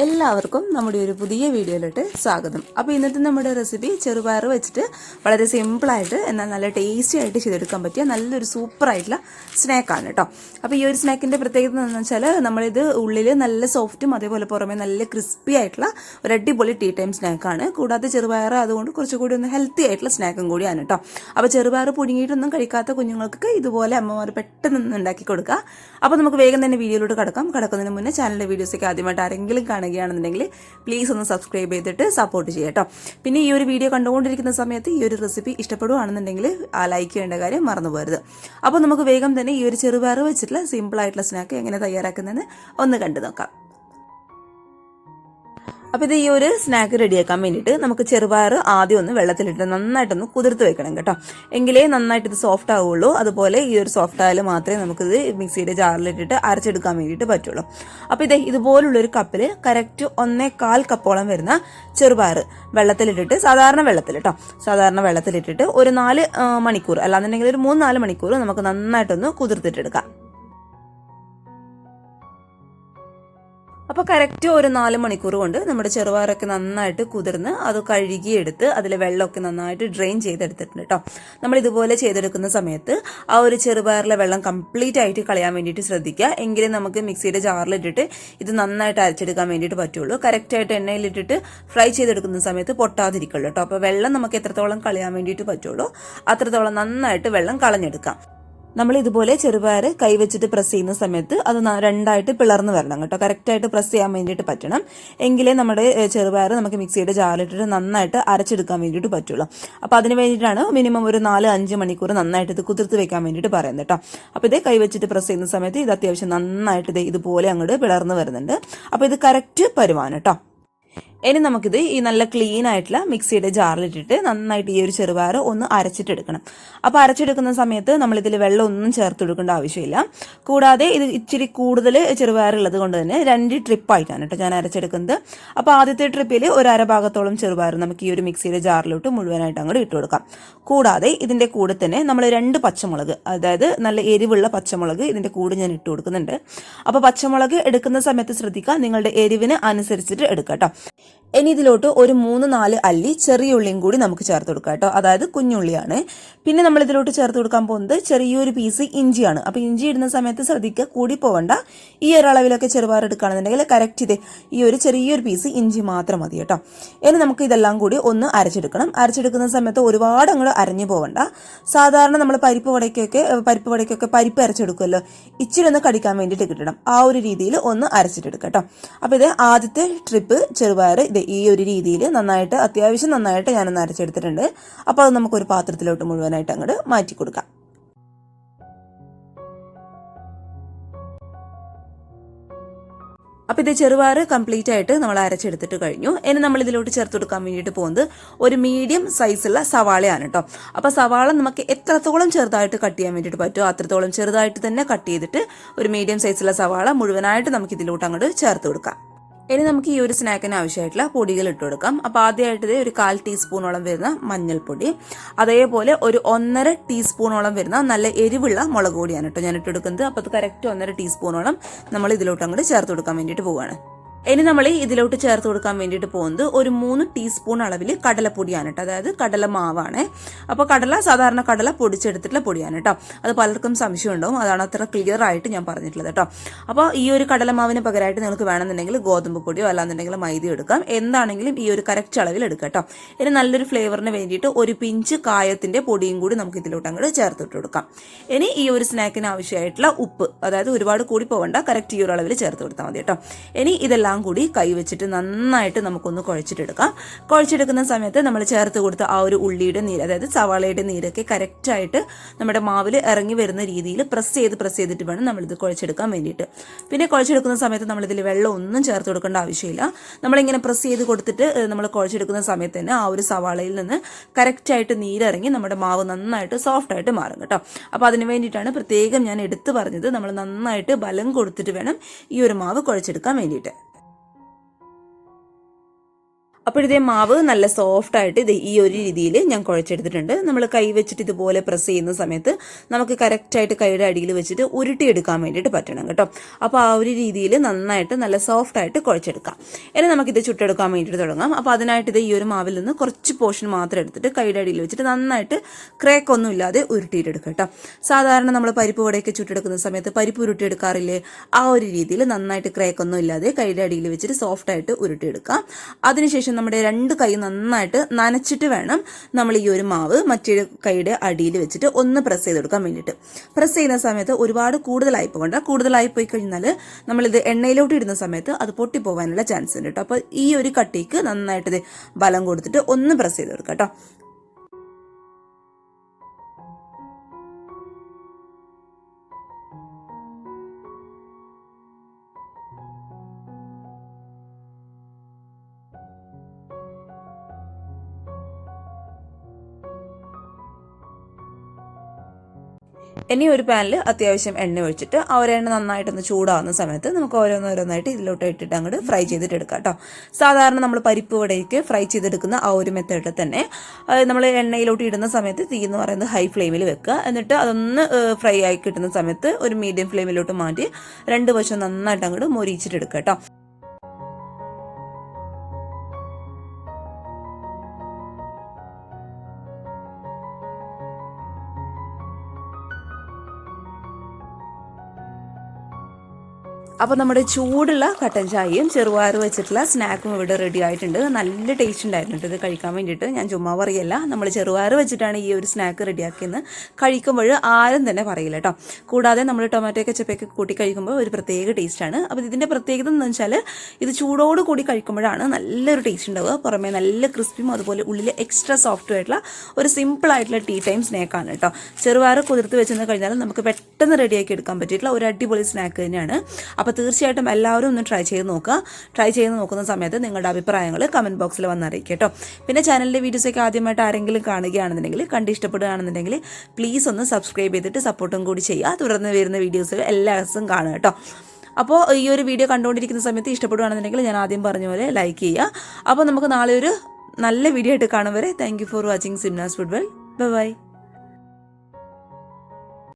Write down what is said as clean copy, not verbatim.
എല്ലാവർക്കും നമ്മുടെ ഒരു പുതിയ വീഡിയോയിലോട്ട് സ്വാഗതം. അപ്പോൾ ഇന്നത്തെ നമ്മുടെ റെസിപ്പി ചെറുപയർ വെച്ചിട്ട് വളരെ സിമ്പിളായിട്ട് എന്നാൽ നല്ല ടേസ്റ്റി ആയിട്ട് ചെയ്തെടുക്കാൻ പറ്റിയ നല്ലൊരു സൂപ്പറായിട്ടുള്ള സ്നാക്കാണ് കേട്ടോ. അപ്പോൾ ഈ ഒരു സ്നാക്കിൻ്റെ പ്രത്യേകത എന്ന് വെച്ചാൽ നമ്മളിത് ഉള്ളിൽ നല്ല സോഫ്റ്റും അതേപോലെ പുറമേ നല്ല ക്രിസ്പി ആയിട്ടുള്ള ഒരു അടിപൊളി ടീ ടൈം സ്നാക്കാണ്. കൂടാതെ ചെറുപയർ അതുകൊണ്ട് കുറച്ചുകൂടി ഒന്ന് ഹെൽത്തി ആയിട്ടുള്ള സ്നാക്കും കൂടിയാണ് കേട്ടോ. അപ്പോൾ ചെറുപയർ പുഴുങ്ങിയിട്ടൊന്നും കഴിക്കാത്ത കുഞ്ഞുങ്ങൾക്ക് ഇതുപോലെ അമ്മമാർ പെട്ടെന്ന് ഉണ്ടാക്കി കൊടുക്കുക. അപ്പോൾ നമുക്ക് വേഗം തന്നെ വീഡിയോയിലോട്ട് കടക്കുന്നതിന് മുന്നേ ചാനലിൻ്റെ വീഡിയോസൊക്കെ ആദ്യമായിട്ട് ആരെങ്കിലും കാണുകയാണെന്നുണ്ടെങ്കിൽ പ്ലീസ് ഒന്ന് സബ്സ്ക്രൈബ് ചെയ്തിട്ട് സപ്പോർട്ട് ചെയ്യുക കേട്ടോ. പിന്നെ ഈ ഒരു വീഡിയോ കണ്ടുകൊണ്ടിരിക്കുന്ന സമയത്ത് ഈ ഒരു റെസിപ്പി ഇഷ്ടപ്പെടുകയാണെന്നുണ്ടെങ്കിൽ ആ ലൈക്ക് ചെയ്യേണ്ട കാര്യം മറന്നു പോകരുത്. അപ്പോൾ നമുക്ക് വേഗം തന്നെ ഈ ഒരു ചെറുപയർ വെച്ചിട്ടുള്ള സിമ്പിളായിട്ടുള്ള സ്നാക്ക് എങ്ങനെ തയ്യാറാക്കുന്നതെന്ന് ഒന്ന് കണ്ടു നോക്കാം. അപ്പോൾ ഇത് ഈ ഒരു സ്നാക്ക് റെഡിയാക്കാൻ വേണ്ടിയിട്ട് നമുക്ക് ചെറുപയർ ആദ്യം ഒന്ന് വെള്ളത്തിലിട്ട് നന്നായിട്ടൊന്ന് കുതിർത്ത് വെക്കണം കേട്ടോ. എങ്കിലേ നന്നായിട്ട് ഇത് സോഫ്റ്റ് ആവുള്ളൂ. അതുപോലെ ഈ ഒരു സോഫ്റ്റ് ആയാലും മാത്രമേ നമുക്കിത് മിക്സിയുടെ ജാറിലിട്ടിട്ട് അരച്ചെടുക്കാൻ വേണ്ടിയിട്ട് പറ്റുള്ളൂ. അപ്പോൾ ഇതുപോലുള്ളൊരു കപ്പിൽ കറക്റ്റ് 1.25 കപ്പോളം വരുന്ന ചെറുപയർ വെള്ളത്തിലിട്ടിട്ട് സാധാരണ വെള്ളത്തിലിട്ടിട്ട് ഒരു 4 മണിക്കൂർ അല്ലാന്നുണ്ടെങ്കിൽ ഒരു 3-4 മണിക്കൂർ നമുക്ക് നന്നായിട്ടൊന്ന് കുതിർത്തിട്ടെടുക്കാം. അപ്പോൾ കറക്റ്റ് ഒരു 4 മണിക്കൂർ കൊണ്ട് നമ്മുടെ ചെറുപയറൊക്കെ നന്നായിട്ട് കുതിർന്ന് അത് കഴുകിയെടുത്ത് അതിലെ വെള്ളമൊക്കെ നന്നായിട്ട് ഡ്രെയിൻ ചെയ്തെടുത്തിട്ടുണ്ട് കേട്ടോ. നമ്മൾ ഇതുപോലെ ചെയ്തെടുക്കുന്ന സമയത്ത് ആ ഒരു ചെറുപയറിലെ വെള്ളം കംപ്ലീറ്റ് ആയിട്ട് കളയാൻ വേണ്ടിയിട്ട് ശ്രദ്ധിക്കുക. എങ്കിലേ നമുക്ക് മിക്സിയുടെ ജാറിലിട്ടിട്ട് ഇത് നന്നായിട്ട് അരച്ചെടുക്കാൻ വേണ്ടിയിട്ട് പറ്റുള്ളൂ. കറക്റ്റായിട്ട് എണ്ണയിലിട്ടിട്ട് ഫ്രൈ ചെയ്തെടുക്കുന്ന സമയത്ത് പൊട്ടാതിരിക്കുള്ളൂ കേട്ടോ. അപ്പോൾ വെള്ളം നമുക്ക് എത്രത്തോളം കളയാൻ വേണ്ടിയിട്ട് പറ്റുള്ളൂ അത്രത്തോളം നന്നായിട്ട് വെള്ളം കളഞ്ഞെടുക്കാം. നമ്മൾ ഇതുപോലെ ചെറുപയർ കൈവച്ചിട്ട് പ്രസ് ചെയ്യുന്ന സമയത്ത് അത് രണ്ടായിട്ട് പിളർന്ന് വരണം കേട്ടോ. കറക്റ്റായിട്ട് പ്രസ് ചെയ്യാൻ വേണ്ടിയിട്ട് പറ്റണം. എങ്കിലേ നമ്മുടെ ചെറുപയർ നമുക്ക് മിക്സിയുടെ ജാറിലിട്ടിട്ട് നന്നായിട്ട് അരച്ചെടുക്കാൻ വേണ്ടിയിട്ട് പറ്റുള്ളൂ. അപ്പോൾ അതിന് വേണ്ടിയിട്ടാണ് മിനിമം ഒരു 4-5 മണിക്കൂർ നന്നായിട്ട് ഇത് കുതിർത്ത് വെക്കാൻ വേണ്ടിയിട്ട് പറയുന്നത് കേട്ടോ. അപ്പോൾ ഇത് കൈവച്ചിട്ട് പ്രസ് ചെയ്യുന്ന സമയത്ത് ഇത് അത്യാവശ്യം നന്നായിട്ട് ഇതുപോലെ അങ്ങോട്ട് പിളർന്ന് വരുന്നുണ്ട്. അപ്പോൾ ഇത് കറക്റ്റ് പരുവാണ് കേട്ടോ. ഇനി നമുക്കിത് ഈ നല്ല ക്ലീൻ ആയിട്ടുള്ള മിക്സിയുടെ ജാറിലിട്ടിട്ട് നന്നായിട്ട് ഈ ഒരു ചെറുപയർ ഒന്ന് അരച്ചിട്ടെടുക്കണം. അപ്പോൾ അരച്ചെടുക്കുന്ന സമയത്ത് നമ്മളിതിൽ വെള്ളം ഒന്നും ചേർത്ത് കൊടുക്കേണ്ട ആവശ്യമില്ല. കൂടാതെ ഇത് ഇച്ചിരി കൂടുതൽ ചെറുപയർ ഉള്ളത് കൊണ്ട് തന്നെ 2 ട്രിപ്പായിട്ടാണ് കേട്ടോ ഞാൻ അരച്ചെടുക്കുന്നത്. അപ്പോൾ ആദ്യത്തെ ട്രിപ്പിൽ ഒരു അരഭാഗത്തോളം ചെറുപയർ നമുക്ക് ഈ ഒരു മിക്സിയുടെ ജാറിലോട്ട് മുഴുവനായിട്ട് അങ്ങോട്ട് ഇട്ട് കൊടുക്കാം. കൂടാതെ ഇതിൻ്റെ കൂടെ തന്നെ നമ്മൾ 2 പച്ചമുളക്, അതായത് നല്ല എരിവുള്ള പച്ചമുളക് ഇതിൻ്റെ കൂടെ ഞാൻ ഇട്ട് കൊടുക്കുന്നുണ്ട്. അപ്പോൾ പച്ചമുളക് എടുക്കുന്ന സമയത്ത് ശ്രദ്ധിക്കുക, നിങ്ങളുടെ എരിവിന് അനുസരിച്ചിട്ട് എടുക്കാം കേട്ടോ. ഇനി ഇതിലോട്ട് ഒരു 3-4 അല്ലി ചെറിയ ഉള്ളിയും കൂടി നമുക്ക് ചേർത്ത് കൊടുക്കാം കേട്ടോ. അതായത് കുഞ്ഞുള്ളിയാണ്. പിന്നെ നമ്മൾ ഇതിലോട്ട് ചേർത്ത് കൊടുക്കാൻ പോകുന്നത് ചെറിയൊരു പീസ് ഇഞ്ചിയാണ്. അപ്പോൾ ഇഞ്ചി ഇടുന്ന സമയത്ത് ശ്രദ്ധിക്കുക, കൂടി പോവണ്ട. ഈ ഒരളവിലൊക്കെ ചെറുപയർ എടുക്കുകയാണെന്നുണ്ടെങ്കിൽ കറക്റ്റ് ഈ ഒരു ചെറിയൊരു പീസ് ഇഞ്ചി മാത്രം മതി കേട്ടോ. ഇനി നമുക്ക് ഇതെല്ലാം കൂടി ഒന്ന് അരച്ചെടുക്കണം. അരച്ചെടുക്കുന്ന സമയത്ത് ഒരുപാട് അങ്ങോട്ട് അരഞ്ഞു പോവണ്ട. സാധാരണ നമ്മൾ പരിപ്പ് വടയ്ക്കൊക്കെ പരിപ്പ് അരച്ചെടുക്കുമല്ലോ, ഇച്ചിരി ഒന്ന് കടിക്കാൻ വേണ്ടിയിട്ട് കിട്ടണം. ആ ഒരു രീതിയിൽ ഒന്ന് അരച്ചിട്ടെടുക്കാം കേട്ടോ. അപ്പോൾ ഇത് ആദ്യത്തെ ട്രിപ്പ് ചെറുപയർ ഈ ഒരു രീതിയിൽ അത്യാവശ്യം നന്നായിട്ട് ഞാനൊന്ന് അരച്ചെടുത്തിട്ടുണ്ട്. അപ്പോൾ അത് നമുക്കൊരു പാത്രത്തിലോട്ട് മുഴുവനായിട്ട് അങ്ങോട്ട് മാറ്റി കൊടുക്കാം. അപ്പോൾ ഇത് ചെറുപയർ കംപ്ലീറ്റ് ആയിട്ട് നമ്മൾ അരച്ചെടുത്തിട്ട് കഴിഞ്ഞു. ഇനി നമ്മൾ ഇതിലോട്ട് ചേർത്ത് കൊടുക്കാൻ വേണ്ടിയിട്ട് പോകുന്നത് ഒരു മീഡിയം സൈസുള്ള സവാളയാണ് കേട്ടോ. അപ്പോൾ സവാള നമുക്ക് എത്രത്തോളം ചെറുതായിട്ട് കട്ട് ചെയ്യാൻ വേണ്ടിയിട്ട് പറ്റുമോ അത്രത്തോളം ചെറുതായിട്ട് തന്നെ കട്ട് ചെയ്തിട്ട് ഒരു മീഡിയം സൈസുള്ള സവാള മുഴുവനായിട്ട് നമുക്ക് ഇതിലോട്ട് അങ്ങോട്ട് ചേർത്ത് കൊടുക്കാം. ഇനി നമുക്ക് ഈ ഒരു സ്നാക്കിന് ആവശ്യമായിട്ടുള്ള പൊടികൾ ഇട്ട് കൊടുക്കാം. അപ്പോൾ ആദ്യമായിട്ട് ഒരു 1/4 ടീസ്പൂണോളം വരുന്ന മഞ്ഞൾപ്പൊടി, അതേപോലെ ഒരു 1.5 ടീസ്പൂണോളം വരുന്ന നല്ല എരിവുള്ള മുളക് പൊടിയാണ് കേട്ടോ ഞാൻ ഇട്ടെടുക്കുന്നത്. അപ്പോൾ അത് കറക്റ്റ് 1.5 ടീസ്പൂണോളം നമ്മൾ ഇതിലോട്ട് അങ്ങോട്ട് ചേർത്ത് കൊടുക്കാൻ വേണ്ടിയിട്ട് പോവുകയാണ്. ഇനി നമ്മൾ ഇതിലോട്ട് ചേർത്ത് കൊടുക്കാൻ വേണ്ടിയിട്ട് പോകുന്നത് ഒരു 3 ടീസ്പൂൺ അളവിൽ കടലപ്പൊടിയാണ് കേട്ടോ. അതായത് കടലമാവാണ്. അപ്പോൾ സാധാരണ കടല പൊടിച്ചെടുത്തിട്ടുള്ള പൊടിയാണ് കേട്ടോ. അത് പലർക്കും സംശയം ഉണ്ടാവും, അതാണ് അത്ര ക്ലിയർ ആയിട്ട് ഞാൻ പറഞ്ഞിട്ടുള്ളത് കേട്ടോ. അപ്പോൾ ഈ ഒരു കടലമാവിന് പകരമായിട്ട് നിങ്ങൾക്ക് വേണമെന്നുണ്ടെങ്കിൽ ഗോതമ്പ് പൊടിയോ അല്ലാന്നുണ്ടെങ്കിൽ മൈദയോ എടുക്കാം. എന്താണെങ്കിലും ഈ ഒരു കറക്റ്റ് അളവിൽ എടുക്കാം കേട്ടോ. ഇനി നല്ലൊരു ഫ്ലേവറിന് വേണ്ടിയിട്ട് ഒരു പിഞ്ച് കായത്തിന്റെ പൊടിയും കൂടി നമുക്ക് ഇതിലോട്ട് അങ്ങോട്ട് ചേർത്തിട്ട് കൊടുക്കാം. ഇനി ഈ ഒരു സ്നാക്കിന് ആവശ്യമായിട്ടുള്ള ഉപ്പ്, അതായത് ഒരുപാട് കൂടി പോകണ്ട, കറക്റ്റ് ഈ ഒരു അളവിൽ ചേർത്ത് കൊടുത്താൽ മതി കേട്ടോ. ഇനി ഇതെല്ലാം കൂടി കൈ വെച്ചിട്ട് നന്നായിട്ട് നമുക്കൊന്ന് കുഴച്ചിട്ടെടുക്കാം. കുഴച്ചെടുക്കുന്ന സമയത്ത് നമ്മൾ ചേർത്ത് കൊടുത്ത ആ ഒരു ഉള്ളിയുടെ നീര്, അതായത് സവാളയുടെ നീരൊക്കെ കറക്റ്റായിട്ട് നമ്മുടെ മാവിൽ ഇറങ്ങി വരുന്ന രീതിയിൽ പ്രസ് ചെയ്തിട്ട് വേണം നമ്മളിത് കുഴച്ചെടുക്കാൻ വേണ്ടിയിട്ട്. പിന്നെ കുഴച്ചെടുക്കുന്ന സമയത്ത് നമ്മളിതിൽ വെള്ളം ഒന്നും ചേർത്ത് കൊടുക്കേണ്ട ആവശ്യമില്ല. നമ്മളിങ്ങനെ പ്രസ് ചെയ്ത് കൊടുത്തിട്ട് നമ്മൾ കുഴച്ചെടുക്കുന്ന സമയത്ത് തന്നെ ആ ഒരു സവാളയിൽ നിന്ന് കറക്റ്റായിട്ട് നീരിറങ്ങി നമ്മുടെ മാവ് നന്നായിട്ട് സോഫ്റ്റായിട്ട് മാറും കേട്ടോ. അപ്പോൾ അതിന് വേണ്ടിയിട്ടാണ് പ്രത്യേകം ഞാൻ എടുത്തു പറഞ്ഞത്, നമ്മൾ നന്നായിട്ട് ബലം കൊടുത്തിട്ട് വേണം ഈ ഒരു മാവ് കുഴച്ചെടുക്കാൻ വേണ്ടിയിട്ട്. അപ്പോൾ ഇതേ മാവ് നല്ല സോഫ്റ്റ് ആയിട്ട് ഇത് ഈ ഒരു രീതിയിൽ ഞാൻ കുഴച്ചെടുത്തിട്ടുണ്ട്. നമ്മൾ കൈ വെച്ചിട്ട് ഇതുപോലെ പ്രസ് ചെയ്യുന്ന സമയത്ത് നമുക്ക് കറക്റ്റായിട്ട് കൈയുടെ അടിയിൽ വെച്ചിട്ട് ഉരുട്ടിയെടുക്കാൻ വേണ്ടിയിട്ട് പറ്റണം കേട്ടോ. അപ്പോൾ ആ ഒരു രീതിയിൽ നന്നായിട്ട് നല്ല സോഫ്റ്റ് ആയിട്ട് കുഴച്ചെടുക്കാം. ഇനി നമുക്കിത് ചുട്ടെടുക്കാൻ വേണ്ടിയിട്ട് തുടങ്ങാം. അപ്പോൾ അതിനായിട്ട് ഇത് ഈ ഒരു മാവിൽ നിന്ന് കുറച്ച് പോർഷൻ മാത്രം എടുത്തിട്ട് കൈയുടെ അടിയിൽ വെച്ചിട്ട് നന്നായിട്ട് ക്രാക്കൊന്നും ഇല്ലാതെ ഉരുട്ടിയിട്ടെടുക്കുക കേട്ടോ. സാധാരണ നമ്മൾ പരിപ്പ് വടയൊക്കെ ചുട്ടെടുക്കുന്ന സമയത്ത് പരിപ്പ് ഉരുട്ടിയെടുക്കാറില്ലേ, ആ ഒരു രീതിയിൽ നന്നായിട്ട് ക്രാക്കൊന്നും ഇല്ലാതെ കൈയുടെ അടിയിൽ വെച്ചിട്ട് സോഫ്റ്റായിട്ട് ഉരുട്ടിയെടുക്കാം. അതിനുശേഷം നമ്മുടെ രണ്ട് കൈ നന്നായിട്ട് നനച്ചിട്ട് വേണം നമ്മൾ ഈ ഒരു മാവ് മറ്റേ കൈയുടെ അടിയിൽ വെച്ചിട്ട് ഒന്ന് പ്രസ് ചെയ്ത് കൊടുക്കാൻ വേണ്ടിയിട്ട്. പ്രസ് ചെയ്യുന്ന സമയത്ത് ഒരുപാട് കൂടുതലായി പോകണ്ട. കൂടുതലായി പോയി കഴിഞ്ഞാൽ നമ്മളിത് എണ്ണയിലോട്ട് ഇടുന്ന സമയത്ത് അത് പൊട്ടിപ്പോകാനുള്ള ചാൻസ് ഉണ്ട് കേട്ടോ. അപ്പോൾ ഈ ഒരു കട്ടിക്ക് നന്നായിട്ട് ഇത് ബലം കൊടുത്തിട്ട് ഒന്ന് പ്രസ് ചെയ്ത് കൊടുക്കാം കേട്ടോ. ഇനി ഒരു പാനിൽ അത്യാവശ്യം എണ്ണ ഒഴിച്ചിട്ട് ആ ഒരു എണ്ണ നന്നായിട്ടൊന്ന് ചൂടാവുന്ന സമയത്ത് നമുക്ക് ഓരോന്നോരോന്നായിട്ട് ഇതിലോട്ട് ഇട്ടിട്ട് അങ്ങോട്ട് ഫ്രൈ ചെയ്തിട്ട് എടുക്കാം കേട്ടോ. സാധാരണ നമ്മൾ പരിപ്പ് വടയ്ക്ക് ഫ്രൈ ചെയ്തെടുക്കുന്ന ആ ഒരു മെത്തേഡിൽ തന്നെ നമ്മൾ എണ്ണയിലോട്ട് ഇടുന്ന സമയത്ത് തീ എന്ന് പറയുന്നത് ഹൈ ഫ്ലെയിമിൽ വെക്കുക. എന്നിട്ട് അതൊന്ന് ഫ്രൈ ആയി കിട്ടുന്ന സമയത്ത് ഒരു മീഡിയം ഫ്ലെയിമിലോട്ട് മാറ്റി രണ്ട് വശം നന്നായിട്ട് അങ്ങോട്ട് മൊരിച്ചിട്ട് എടുക്കുക കേട്ടോ. അപ്പോൾ നമ്മുടെ ചൂടുള്ള കട്ടൻ ചായയും ചെറുപയർ വെച്ചിട്ടുള്ള സ്നാക്കും ഇവിടെ റെഡി ആയിട്ടുണ്ട്. നല്ല ടേസ്റ്റ് ഉണ്ടായിരുന്നു ഇത് കഴിക്കാൻ വേണ്ടിയിട്ട്. ഞാൻ ചുമ്മാ പറയല്ല, നമ്മൾ ചെറുപയർ വെച്ചിട്ടാണ് ഈ ഒരു സ്നാക്ക് റെഡിയാക്കിയെന്ന് കഴിക്കുമ്പോൾ ആരും തന്നെ പറയില്ല കേട്ടോ. കൂടാതെ നമ്മൾ ടൊമാറ്റോ കെച്ചപ്പൊക്കെ കൂട്ടി കഴിക്കുമ്പോൾ ഒരു പ്രത്യേക ടേസ്റ്റാണ്. അപ്പോൾ ഇതിൻ്റെ പ്രത്യേകത എന്ന് വെച്ചാൽ ഇത് ചൂടോട് കൂടി കഴിക്കുമ്പോഴാണ് നല്ലൊരു ടേസ്റ്റ് ഉണ്ടാവുക. പുറമേ നല്ല ക്രിസ്പിയും അതുപോലെ ഉള്ളിൽ എക്സ്ട്രാ സോഫ്റ്റും ആയിട്ടുള്ള ഒരു സിമ്പിൾ ആയിട്ടുള്ള ടീ ടൈം സ്നാക്കാണ് കേട്ടോ. ചെറുപയർ കുതിർത്ത് വെച്ചെന്ന് കഴിഞ്ഞാൽ നമുക്ക് പെട്ടെന്ന് റെഡിയാക്കി എടുക്കാൻ പറ്റിയിട്ടുള്ള ഒരു അടിപൊളി സ്നാക്ക് തന്നെയാണ്. അപ്പോൾ തീർച്ചയായിട്ടും എല്ലാവരും ഒന്ന് ട്രൈ ചെയ്ത് നോക്കുക. ട്രൈ ചെയ്ത് നോക്കുന്ന സമയത്ത് നിങ്ങളുടെ അഭിപ്രായങ്ങൾ കമൻറ്റ് ബോക്സിൽ വന്നറിയിക്കുക കേട്ടോ. പിന്നെ ചാനലിൻ്റെ വീഡിയോസൊക്കെ ആദ്യമായിട്ട് ആരെങ്കിലും കാണുകയാണെന്നുണ്ടെങ്കിൽ ഇഷ്ടപ്പെടുകയാണെന്നുണ്ടെങ്കിൽ പ്ലീസ് ഒന്ന് സബ്സ്ക്രൈബ് ചെയ്തിട്ട് സപ്പോർട്ടും കൂടി ചെയ്യുക. തുടർന്ന് വരുന്ന വീഡിയോസ് എല്ലാ ദിവസവും കാണുക കേട്ടോ. അപ്പോൾ ഈ ഒരു വീഡിയോ കണ്ടുകൊണ്ടിരിക്കുന്ന സമയത്ത് ഇഷ്ടപ്പെടുകയാണെന്നുണ്ടെങ്കിൽ ഞാൻ ആദ്യം പറഞ്ഞ പോലെ ലൈക്ക് ചെയ്യുക. അപ്പോൾ നമുക്ക് നാളെ ഒരു നല്ല വീഡിയോ ആയിട്ട് കാണും വരെ താങ്ക് യു ഫോർ വാച്ചിങ് സിംനാസ് ഫുഡ് വെൽ. ബൈ.